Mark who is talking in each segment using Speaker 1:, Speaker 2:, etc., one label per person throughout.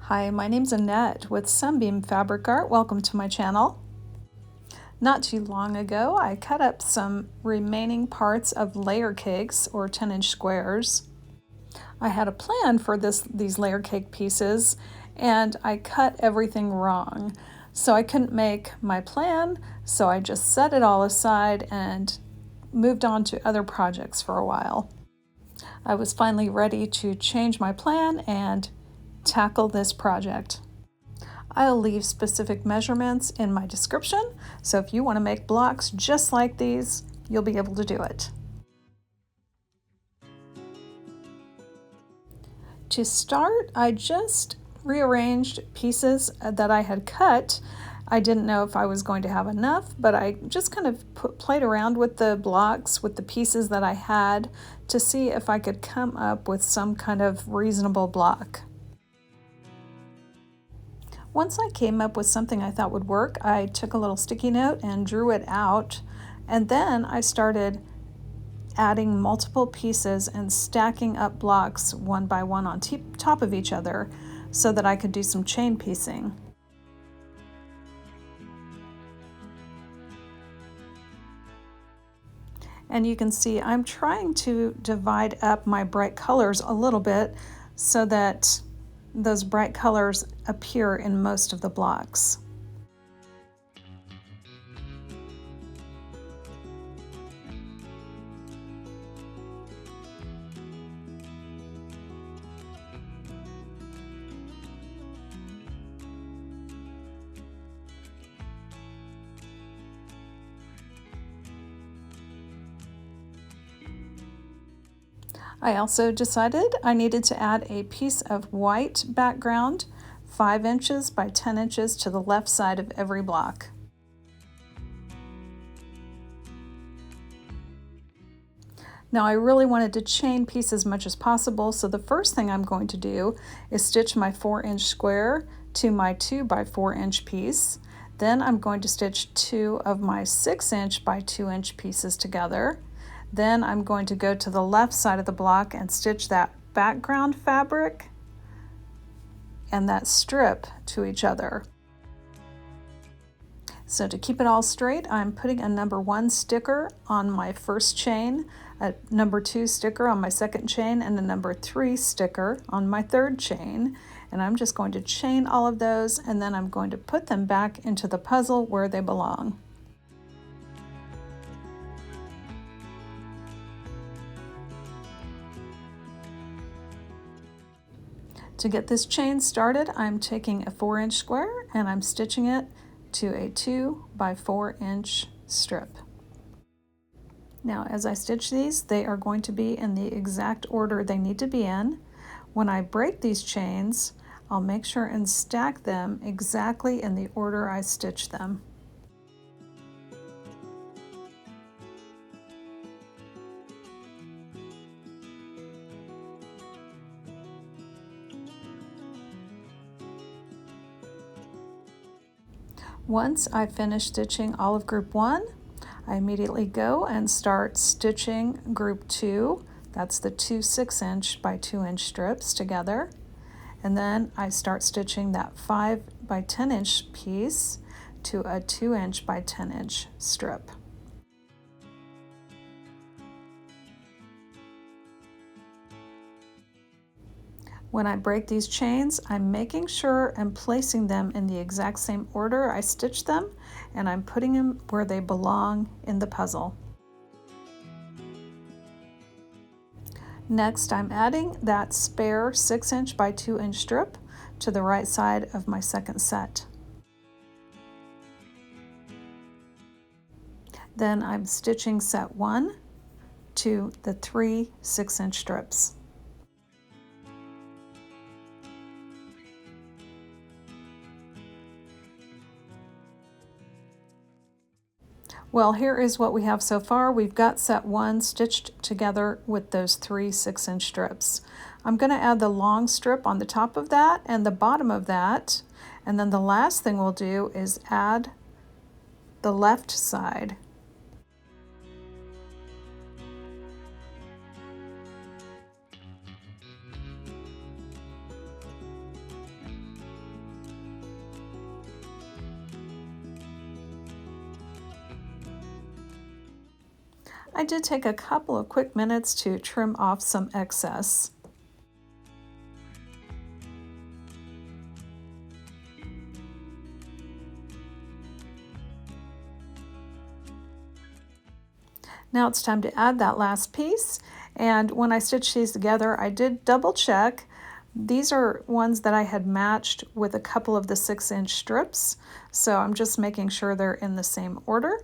Speaker 1: Hi, my name's Annette with Sunbeam Fabric Art. Welcome to my channel. Not too long ago, I cut up some remaining parts of layer cakes or 10-inch squares. I had a plan for these layer cake pieces, and I cut everything wrong. So I couldn't make my plan, so I just set it all aside and moved on to other projects for a while. I was finally ready to change my plan and tackle this project. I'll leave specific measurements in my description, so if you want to make blocks just like these, you'll be able to do it. To start, I just rearranged pieces that I had cut. I didn't know if I was going to have enough, but I just kind of played around with the blocks, with the pieces that I had, to see if I could come up with some kind of reasonable block. Once I came up with something I thought would work, I took a little sticky note and drew it out, and then I started adding multiple pieces and stacking up blocks one by one on top of each other so that I could do some chain piecing. And you can see I'm trying to divide up my bright colors a little bit so that those bright colors appear in most of the blocks. I also decided I needed to add a piece of white background, 5 inches by 10 inches to the left side of every block. Now I really wanted to chain piece as much as possible, so the first thing I'm going to do is stitch my 4-inch square to my 2 by 4 inch piece. Then I'm going to stitch 2 of my 6-inch by 2-inch pieces together. Then I'm going to go to the left side of the block and stitch that background fabric and that strip to each other. So to keep it all straight, I'm putting a number 1 sticker on my first chain, a number 2 sticker on my second chain, and a number 3 sticker on my third chain. And I'm just going to chain all of those, and then I'm going to put them back into the puzzle where they belong. To get this chain started, I'm taking a 4-inch square and I'm stitching it to a 2 by 4 inch strip. Now, as I stitch these, they are going to be in the exact order they need to be in. When I break these chains, I'll make sure and stack them exactly in the order I stitched them. Once I finish stitching all of group 1, I immediately go and start stitching group 2. That's the 2 6-inch by 2-inch strips together. And then I start stitching that 5 by 10-inch piece to a 2-inch by 10-inch strip. When I break these chains, I'm making sure I'm placing them in the exact same order I stitched them, and I'm putting them where they belong in the puzzle. Next, I'm adding that spare 6-inch by 2-inch strip to the right side of my second set. Then I'm stitching set 1 to the 3 6-inch strips. Well, here is what we have so far. We've got set 1 stitched together with those 3 6-inch strips. I'm going to add the long strip on the top of that and the bottom of that, and then the last thing we'll do is add the left side. I did take a couple of quick minutes to trim off some excess. Now it's time to add that last piece, and when I stitch these together, I did double check. These are ones that I had matched with a couple of the 6-inch strips, so I'm just making sure they're in the same order,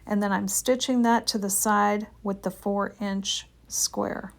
Speaker 1: and then I'm stitching that to the side with the 4-inch square.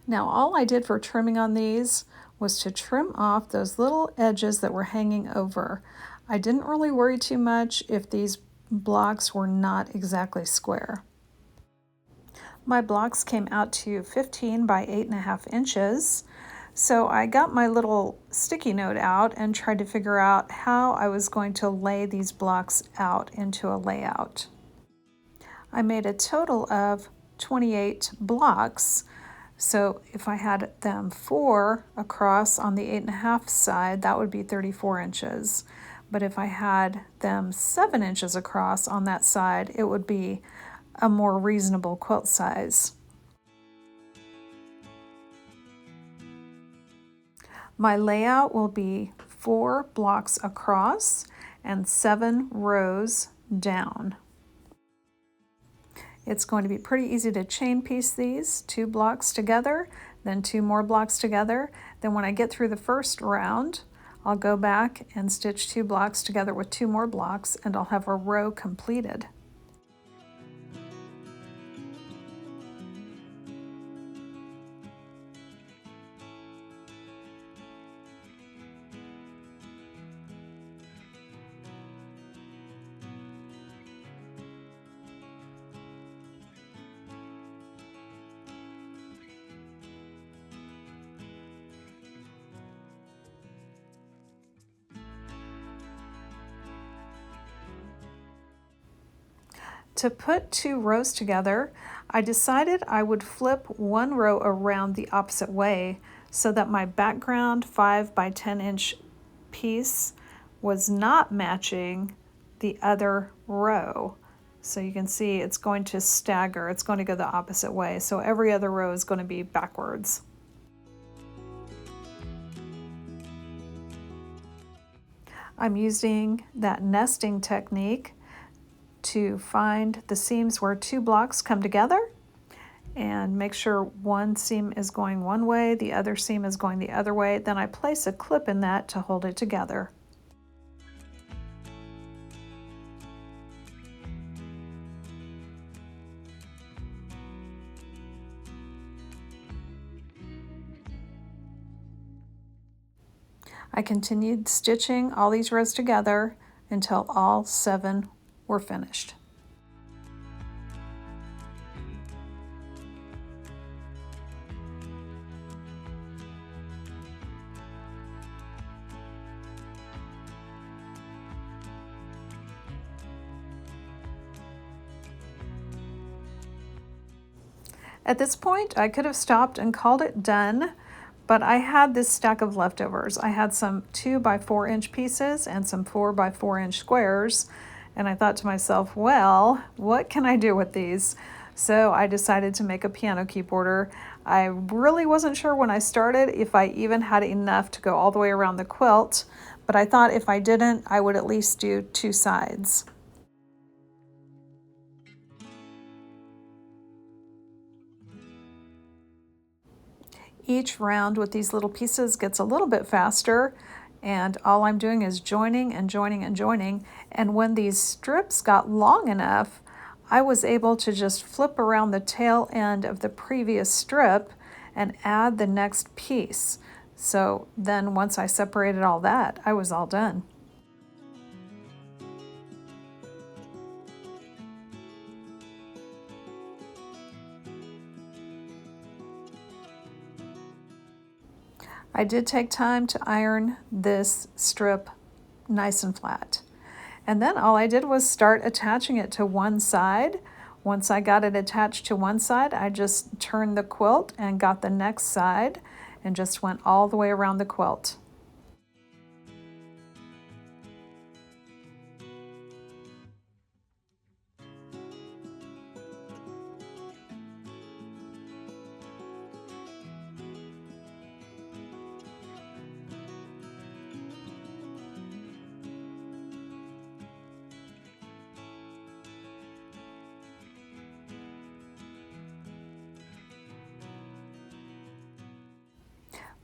Speaker 1: Now all I did for trimming on these was to trim off those little edges that were hanging over. I didn't really worry too much if these blocks were not exactly square. My blocks came out to 15 by 8.5 inches. So I got my little sticky note out and tried to figure out how I was going to lay these blocks out into a layout. I made a total of 28 blocks. So if I had them 4 across on the 8.5 side, that would be 34 inches. But if I had them 7 inches across on that side, it would be a more reasonable quilt size. My layout will be 4 blocks across and 7 rows down. It's going to be pretty easy to chain piece these 2 blocks together, then 2 more blocks together. Then when I get through the first round, I'll go back and stitch 2 blocks together with 2 more blocks, and I'll have a row completed. To put 2 rows together, I decided I would flip 1 row around the opposite way so that my background 5 by 10 inch piece was not matching the other row. So you can see it's going to stagger, it's going to go the opposite way. So every other row is going to be backwards. I'm using that nesting technique to find the seams where 2 blocks come together and make sure one seam is going one way, the other seam is going the other way. Then I place a clip in that to hold it together. I continued stitching all these rows together until all 7 were finished. At this point, I could have stopped and called it done, but I had this stack of leftovers. I had some 2 by 4 inch pieces and some 4 by 4 inch squares, and I thought to myself, well, what can I do with these? So I decided to make a piano keyboarder. I really wasn't sure when I started if I even had enough to go all the way around the quilt, but I thought if I didn't, I would at least do 2 sides. Each round with these little pieces gets a little bit faster, and all I'm doing is joining and joining and joining. And when these strips got long enough, I was able to just flip around the tail end of the previous strip and add the next piece. So then once I separated all that, I was all done. I did take time to iron this strip nice and flat. And then all I did was start attaching it to one side. Once I got it attached to one side, I just turned the quilt and got the next side and just went all the way around the quilt.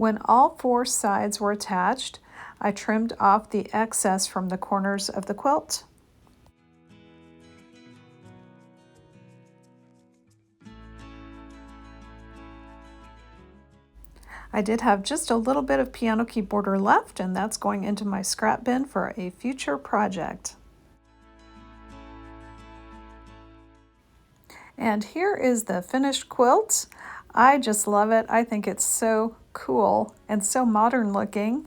Speaker 1: When all four sides were attached, I trimmed off the excess from the corners of the quilt. I did have just a little bit of piano key border left, and that's going into my scrap bin for a future project. And here is the finished quilt. I just love it. I think it's so cool and so modern looking.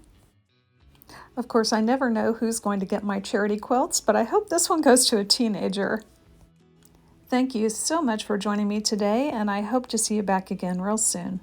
Speaker 1: Of course, I never know who's going to get my charity quilts, but I hope this one goes to a teenager. Thank you so much for joining me today, and I hope to see you back again real soon.